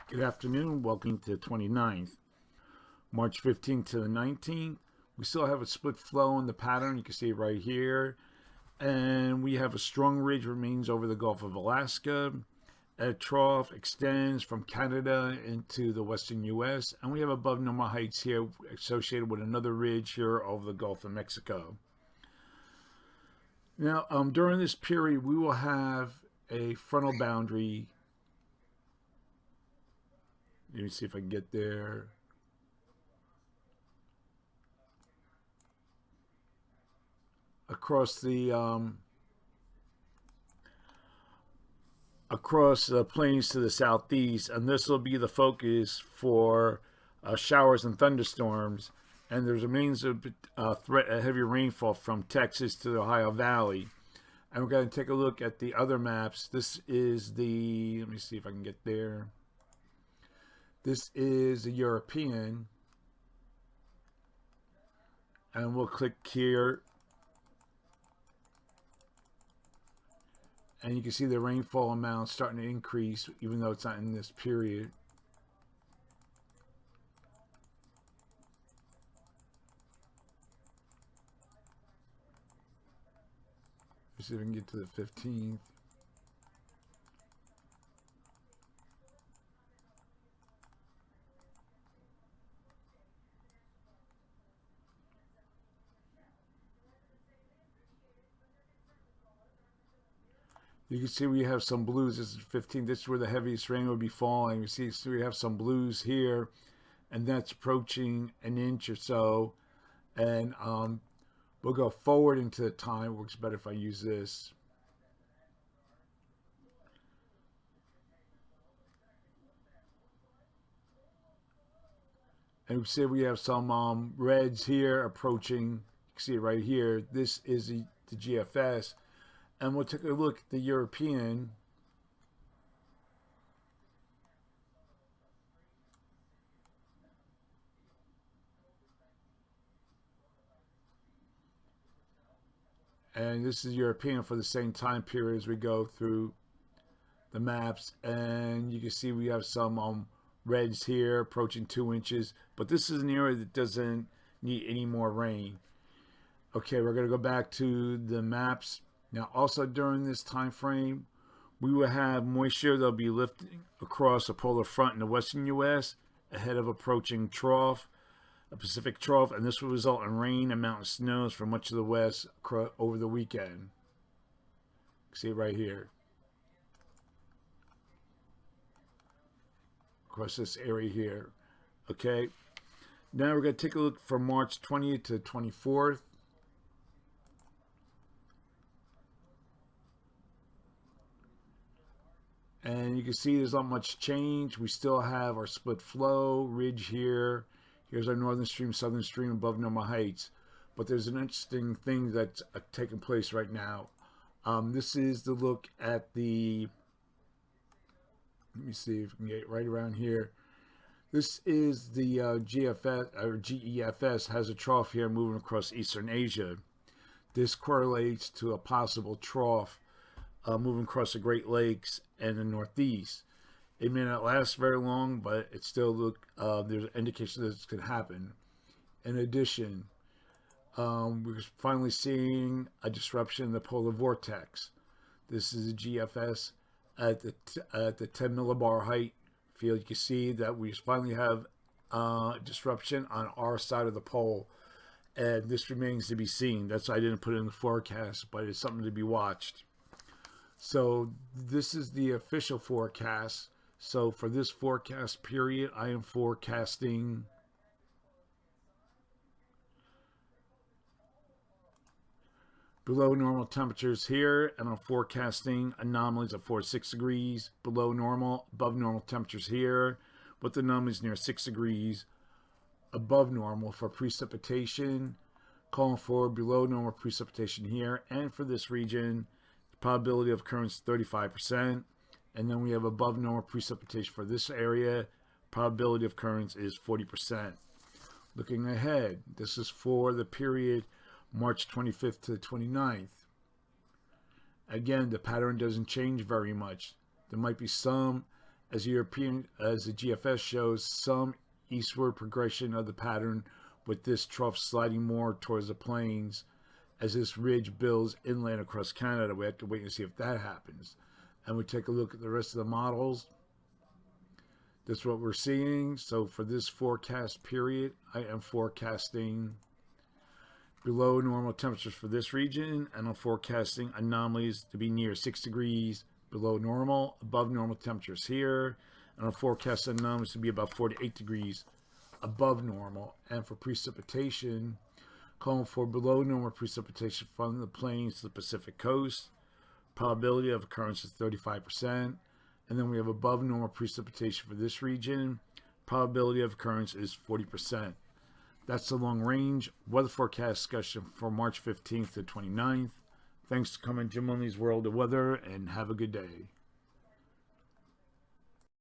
Good afternoon. Welcome to the 29th. March 15th to the 19th. We still have a split flow in the pattern. You can see it right here. And we have a strong ridge remains over the Gulf of Alaska. A trough extends from Canada into the western U.S. And we have above normal heights here associated with another ridge here over the Gulf of Mexico. Now, during this period, we will have a frontal boundary. Let me see if I can get there. Across the plains to the southeast, and this will be the focus for showers and thunderstorms. And there remains a threat of heavy rainfall from Texas to the Ohio Valley. And we're going to take a look at the other maps. This is the, let me see if I can get there. This is the European. And we'll click here. And you can see the rainfall amount starting to increase, even though it's not in this period. Let's see if we can get to the 15th. You can see we have some blues. This is 15. This is where the heaviest rain will be falling. You see, so we have some blues here, and that's approaching an inch or so. And we'll go forward into the time. It works better if I use this. And we see we have some reds here approaching. You can see it right here. This is the GFS. And we'll take a look at the European. And this is European for the same time period as we go through the maps. And you can see we have some reds here approaching 2 inches. But this is an area that doesn't need any more rain. Okay, we're going to go back to the maps. Now, also during this time frame, we will have moisture that'll be lifting across a polar front in the western U.S. ahead of approaching trough, a Pacific trough, and this will result in rain and mountain snows for much of the west over the weekend. See it right here. Across this area here. Okay. Now we're going to take a look from March 20th to 24th. And you can see there's not much change. We still have our split flow ridge here. Here's our northern stream, southern stream above normal heights. But there's an interesting thing that's taking place right now. This is the look at the, let me see if we can get it right around here. This is the GFS or GEFS has a trough here moving across Eastern Asia. This correlates to a possible trough moving across the Great Lakes and the Northeast. It may not last very long, but it still there's an indication that it's going to happen. In addition, we're finally seeing a disruption in the polar vortex. This is a GFS at the 10 millibar height field. You can see that we finally have disruption on our side of the pole, and this remains to be seen. That's why I didn't put it in the forecast, but it's something to be watched. So this is the official forecast. So for this forecast period, I am forecasting below normal temperatures here, and I'm forecasting anomalies of 4 to 6 degrees below normal, above normal temperatures here, with anomalies near 6 degrees above normal for precipitation, calling for below normal precipitation here, and for this region, probability of occurrence 35%, and then we have above normal precipitation for this area. Probability of occurrence is 40%. Looking ahead, this is for the period March 25th to the 29th. Again, the pattern doesn't change very much. There might be some, as the GFS shows, some eastward progression of the pattern, with this trough sliding more towards the plains as this ridge builds inland across Canada. We have to wait and see if that happens. And we take a look at the rest of the models. That's what we're seeing. So for this forecast period, I am forecasting below normal temperatures for this region, and I'm forecasting anomalies to be near 6 degrees below normal, above normal temperatures here, and I'm forecasting anomalies to be about 4 to 8 degrees above normal. And for precipitation, calling for below normal precipitation from the plains to the Pacific coast. Probability of occurrence is 35%. And then we have above normal precipitation for this region. Probability of occurrence is 40%. That's the long range weather forecast discussion for March 15th to 29th. Thanks for coming to Jim Lundy's World of Weather, and have a good day.